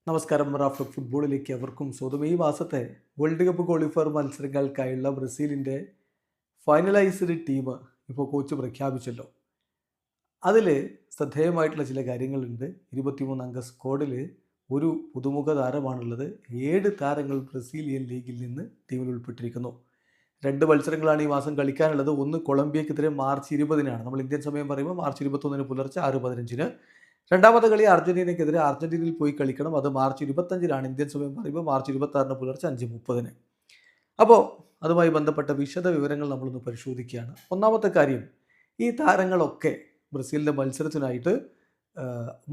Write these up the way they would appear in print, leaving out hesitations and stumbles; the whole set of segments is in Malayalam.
നമസ്കാരം. റാഫ് ഫുട്ബോളിലേക്ക് അവർക്കും സ്വന്തം. ഈ മാസത്തെ വേൾഡ് കപ്പ് ക്വാളിഫയർ മത്സരങ്ങൾക്കായുള്ള ബ്രസീലിൻ്റെ ഫൈനലൈസ്ഡ് ടീം ഇപ്പോൾ കോച്ച് പ്രഖ്യാപിച്ചല്ലോ. അതിൽ ശ്രദ്ധേയമായിട്ടുള്ള ചില കാര്യങ്ങളുണ്ട്. 23 അംഗ സ്ക്വാഡിൽ ഒരു പുതുമുഖ താരമാണുള്ളത്. 7 താരങ്ങൾ ബ്രസീലിയൻ ലീഗിൽ നിന്ന് ടീമിൽ ഉൾപ്പെട്ടിരിക്കുന്നു. 2 മത്സരങ്ങളാണ് ഈ മാസം കളിക്കാനുള്ളത്. ഒന്ന് കൊളംബിയക്കെതിരെ മാർച്ച് 20-നാണ്. നമ്മൾ ഇന്ത്യൻ സമയം പറയുമ്പോൾ മാർച്ച് 21 പുലർച്ചെ 6:15. രണ്ടാമത്തെ കളി അർജന്റീനയ്ക്കെതിരെ അർജന്റീനയിൽ പോയി കളിക്കണം. അത് മാർച്ച് 25-നാണ്. ഇന്ത്യൻ സമയം പറയുമ്പോൾ മാർച്ച് 26 പുലർച്ചെ 5:30. അപ്പോൾ അതുമായി ബന്ധപ്പെട്ട വിശദ വിവരങ്ങൾ നമ്മളൊന്ന് പരിശോധിക്കുകയാണ്. ഒന്നാമത്തെ കാര്യം, ഈ താരങ്ങളൊക്കെ ബ്രസീലിൻ്റെ മത്സരത്തിനായിട്ട്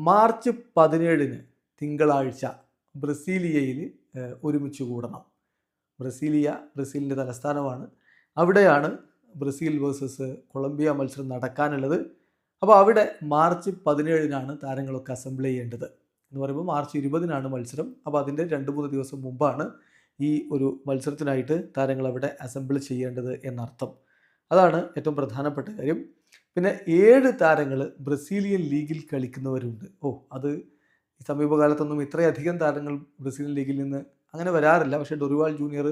മാർച്ച് 17-ന് തിങ്കളാഴ്ച ബ്രസീലിയയിൽ ഒരുമിച്ച് കൂടണം. ബ്രസീലിൻ്റെ തലസ്ഥാനമാണ്. അവിടെയാണ് ബ്രസീൽ വേഴ്സസ് കൊളംബിയ മത്സരം നടക്കാനുള്ളത്. അപ്പോൾ അവിടെ മാർച്ച് 17-നാണ് താരങ്ങളൊക്കെ അസംബിൾ ചെയ്യേണ്ടത്. എന്ന് പറയുമ്പോൾ മാർച്ച് 20-നാണ് മത്സരം. അപ്പോൾ അതിൻ്റെ 2-3 ദിവസം മുമ്പാണ് ഈ ഒരു മത്സരത്തിനായിട്ട് താരങ്ങൾ അവിടെ അസംബിൾ ചെയ്യേണ്ടത് എന്നർത്ഥം. അതാണ് ഏറ്റവും പ്രധാനപ്പെട്ട കാര്യം. പിന്നെ 7 താരങ്ങൾ ബ്രസീലിയൻ ലീഗിൽ കളിക്കുന്നവരുണ്ട്. അത് ഈ സമീപകാലത്തൊന്നും ഇത്രയധികം താരങ്ങൾ ബ്രസീലിയൻ ലീഗിൽ നിന്ന് അങ്ങനെ വരാറില്ല. പക്ഷേ ഡൊറിവാൾ ജൂനിയർ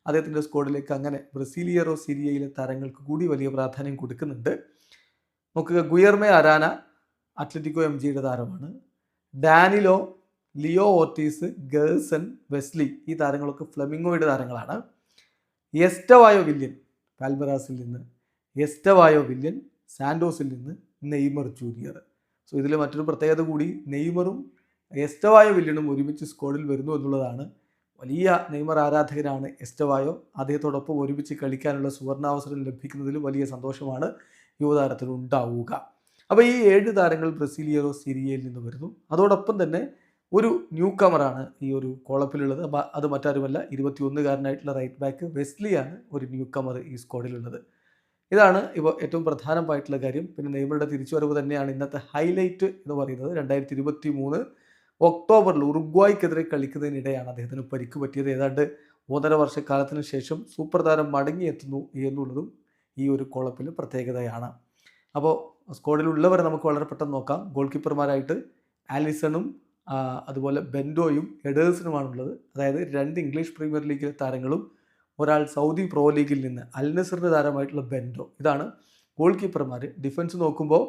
അദ്ദേഹത്തിൻ്റെ സ്ക്വാഡിലേക്ക് അങ്ങനെ ബ്രസീലിയറോ സീരിയയിലെ താരങ്ങൾക്ക് കൂടി വലിയ പ്രാധാന്യം കൊടുക്കുന്നുണ്ട്. നോക്കുക, ഗുയർമെ അരാന അത്ലറ്റിക്കോ MGയുടെ താരമാണ്. ഡാനിലോ, ലിയോ ഓർട്ടീസ്, ഗേഴ്സൺ, വെസ്ലി ഈ താരങ്ങളൊക്കെ ഫ്ലെമിംഗോയുടെ താരങ്ങളാണ്. എസ്റ്റവായോ വില്യൻ പാൽമറാസിൽ നിന്ന്, എസ്റ്റവായോ വില്യൻ സാൻഡോസിൽ നിന്ന്, നെയ്മർ ജൂനിയർ. സോ ഇതിൽ മറ്റൊരു പ്രത്യേകത കൂടി, നെയ്മറും എസ്റ്റവായോ വില്യനും ഒരുമിച്ച് സ്ക്വാഡിൽ വരുന്നു എന്നുള്ളതാണ്. വലിയ നെയ്മർ ആരാധകനാണ് എസ്റ്റവായോ. അദ്ദേഹത്തോടൊപ്പം ഒരുമിച്ച് കളിക്കാനുള്ള സുവർണാവസരം ലഭിക്കുന്നതിൽ വലിയ സന്തോഷമാണ് യുവതാരത്തിനുണ്ടാവുക. അപ്പോൾ ഈ 7 താരങ്ങൾ ബ്രസീലിയറോ സീരിയയിൽ നിന്ന് വരുന്നു. അതോടൊപ്പം തന്നെ ഒരു ന്യൂ കമറാണ് ഈ ഒരു കോളപ്പിലുള്ളത്. അത് മറ്റാരുമല്ല, 21-കാരനായിട്ടുള്ള റൈറ്റ് ബാക്ക് വെസ്ലിയാണ് ഒരു ന്യൂ കമർ ഈ സ്ക്വാഡിലുള്ളത്. ഇതാണ് ഇപ്പോൾ ഏറ്റവും പ്രധാനമായിട്ടുള്ള കാര്യം. പിന്നെ നെയ്മറുടെ തിരിച്ചുവരവ് തന്നെയാണ് ഇന്നത്തെ ഹൈലൈറ്റ് എന്ന് പറയുന്നത്. 2023 ഒക്ടോബറിൽ ഉറുഗ്വായ്ക്കെതിരെ കളിക്കുന്നതിനിടെയാണ് അദ്ദേഹത്തിന് പരിക്ക് പറ്റിയത്. ഏതാണ്ട് 1.5 വർഷക്കാലത്തിന് ശേഷം സൂപ്പർ താരം മടങ്ങിയെത്തുന്നു എന്നുള്ളതും ഈ ഒരു കോളപ്പിൽ പ്രത്യേകതയാണ്. അപ്പോൾ സ്ക്വാഡിലുള്ളവരെ നമുക്ക് വളരെ പെട്ടെന്ന് നോക്കാം. ഗോൾ കീപ്പർമാരായിട്ട് ആലിസണും അതുപോലെ ബെൻഡോയും എഡേഴ്സനുമാണുള്ളത്. അതായത് 2 ഇംഗ്ലീഷ് പ്രീമിയർ ലീഗിലെ താരങ്ങളും ഒരാൾ സൗദി പ്രോ ലീഗിൽ നിന്ന് അൽ നസറിൻ്റെ താരമായിട്ടുള്ള ബെൻഡോ. ഇതാണ് ഗോൾ കീപ്പർമാർ. ഡിഫൻസ് നോക്കുമ്പോൾ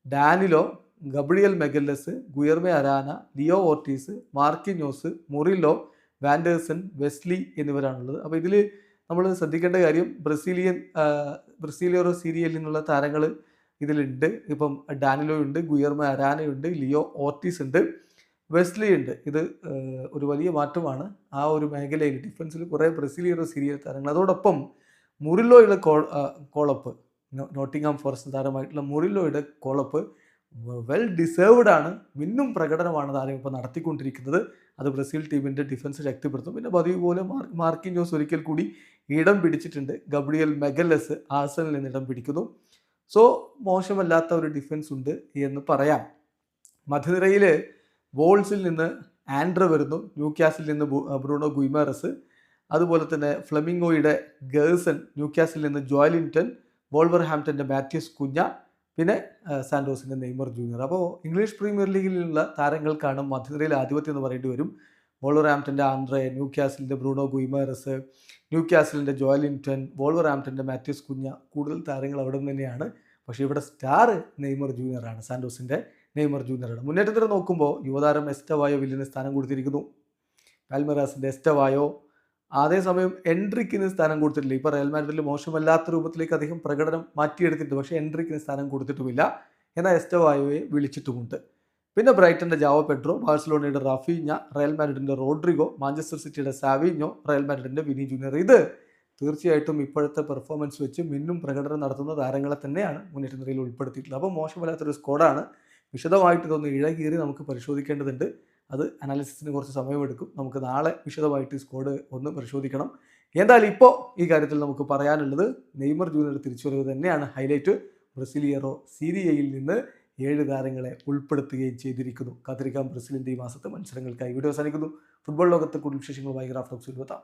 Danilo, Gabriel Magalhaes, Guilherme Arana, Leo Ortiz, Marquinhos, Murilo, Vanderson, Wesley എന്നിവരാണുള്ളത്. അപ്പോൾ ഇതിൽ നമ്മൾ ശ്രദ്ധിക്കേണ്ട കാര്യം, ബ്രസീലിയറോ സീരിയയിൽ നിന്നുള്ള താരങ്ങൾ ഇതിലുണ്ട്. ഇപ്പം ഡാനിലോ ഉണ്ട്, ഗുയർമെ അരാനയുണ്ട്, ലിയോ ഓർട്ടീസ് ഉണ്ട്, വെസ്ലി ഉണ്ട്. ഇത് ഒരു വലിയ മാറ്റമാണ്. ആ ഒരു മേഖലയിൽ ഡിഫൻസിൽ കുറേ ബ്രസീലിയറോ സീരിയൽ താരങ്ങൾ. അതോടൊപ്പം മുറിലോയുടെ കോളപ്പ്, നോട്ടിംഗ്ഹാം ഫോറസ്റ്റ് താരമായിട്ടുള്ള മുറിലോയുടെ കോളപ്പ് വെൽ ഡിസേർവ്ഡ് ആണ്. മിന്നും പ്രകടനമാണ് താരം ഇപ്പോൾ നടത്തിക്കൊണ്ടിരിക്കുന്നത്. അത് ബ്രസീൽ ടീമിൻ്റെ ഡിഫൻസ് ശക്തിപ്പെടുത്തും. പിന്നെ പതിവ് പോലെ മാർക്കിന്യോസ് ഒരിക്കൽ കൂടി ഇടം പിടിച്ചിട്ടുണ്ട്. ഗബ്രിയൽ മെഗല്ലസ് ആഴ്സണലിൽ നിന്ന് ഇടം പിടിക്കുന്നു. സോ മോശമല്ലാത്ത ഒരു ഡിഫൻസ് ഉണ്ട് എന്ന് പറയാം. മധ്യനിരയിൽ വോൾസിൽ നിന്ന് ആൻഡ്ര വരുന്നു, ന്യൂക്യാസിൽ നിന്ന് ബ്രൂണോ ഗുയിമാറസ്, അതുപോലെ തന്നെ ഫ്ലെമിംഗോയുടെ ഗേഴ്സൺ, ന്യൂക്യാസിൽ നിന്ന് ജോയലിൻറ്റൺ, വോൾവർഹാംപ്റ്റൻ്റെ മാത്യൂസ് കുഞ്ഞ, പിന്നെ സാൻഡോസിൻ്റെ നെയ്മർ ജൂനിയർ. അപ്പോൾ ഇംഗ്ലീഷ് പ്രീമിയർ ലീഗിലുള്ള താരങ്ങൾക്കാണ് മധ്യനിരയിൽ ആധിപത്യം എന്ന് പറയേണ്ടി വരും. വോൾവർഹാംപ്റ്റൻ്റെ ആൻഡ്രെ, ന്യൂക്യാസിലിൻ്റെ ബ്രൂണോ ഗുയിമാറസ്, ന്യൂക്യാസിലിൻ്റെ ജോയലിൻറ്റൺ, വോൾവർഹാംപ്റ്റൻ്റെ മാത്യൂസ് കുഞ്ഞ, കൂടുതൽ താരങ്ങൾ അവിടെ നിന്ന് തന്നെയാണ്. പക്ഷേ ഇവിടെ സ്റ്റാർ നെയ്മർ ജൂനിയറാണ്, സാൻഡോസിൻ്റെ നെയ്മർ ജൂനിയറാണ്. മുന്നേറ്റത്തിൽ നോക്കുമ്പോൾ യുവതാരം എസ്റ്റവായോ വില്ലിന് സ്ഥാനം കൊടുത്തിരിക്കുന്നു. പാൽമറാസിൻ്റെ എസ്റ്റവായോ. അതേസമയം എൻട്രിക്കിന് സ്ഥാനം കൊടുത്തിട്ടില്ല. ഇപ്പോൾ റയൽ മാഡ്രിഡിൽ മോശമല്ലാത്ത രൂപത്തിലേക്ക് അദ്ദേഹം പ്രകടനം മാറ്റിയെടുത്തിട്ടുണ്ട്. പക്ഷേ എൻട്രിക്കിന് സ്ഥാനം കൊടുത്തിട്ടുമില്ല. എന്നാൽ എസ്റ്റവായോയെ വിളിച്ചിട്ടുമുണ്ട്. പിന്നെ ബ്രൈറ്റൻ്റെ ജാവോ പെഡ്രോ, ബാഴ്സലോണയുടെ റാഫീഞ്ഞ, റയൽ മാഡ്രിഡിൻ്റെ റോഡ്രിഗോ, മാഞ്ചസ്റ്റർ സിറ്റിയുടെ സാവിഞ്ഞോ, റയൽ മാഡ്രിഡിൻ്റെ വിനി ജൂനിയർ. ഇത് തീർച്ചയായിട്ടും ഇപ്പോഴത്തെ പെർഫോമൻസ് വെച്ച് മിന്നും പ്രകടനം നടത്തുന്ന താരങ്ങളെ തന്നെയാണ് മുന്നേറ്റ നിരയിൽ ഉൾപ്പെടുത്തിയിട്ടുള്ളത്. അപ്പോൾ മോശമല്ലാത്തൊരു സ്ക്വാഡാണ്. വിശദമായിട്ട് ഇതൊന്ന് ഇഴകീറി നമുക്ക് പരിശോധിക്കേണ്ടതുണ്ട്. അത് അനാലിസിസിന് കുറച്ച് സമയമെടുക്കും. നമുക്ക് നാളെ വിശദമായിട്ട് സ്ക്വാഡ് ഒന്ന് പരിശോധിക്കണം. എന്തായാലും ഇപ്പോൾ ഈ കാര്യത്തിൽ നമുക്ക് പറയാനുള്ളത്, നെയ്മർ ജൂനിയർ തിരിച്ചുവരവ് തന്നെയാണ് ഹൈലൈറ്റ്. ബ്രസീലിയറോ സീരിയയിൽ നിന്ന് 7 താരങ്ങളെ ഉൾപ്പെടുത്തുകയും ചെയ്തിരിക്കുന്നു. കാത്തിരിക്കാം ബ്രസീലിൻ്റെ ഈ മാസത്തെ മത്സരങ്ങൾക്കായി. വീഡിയോ അവസാനിക്കുന്നു. ഫുട്ബോൾ ലോകത്തെ കൂടുതൽ വിശേഷങ്ങളുമായി റാഫ് ടോക്സിൽ എത്താം.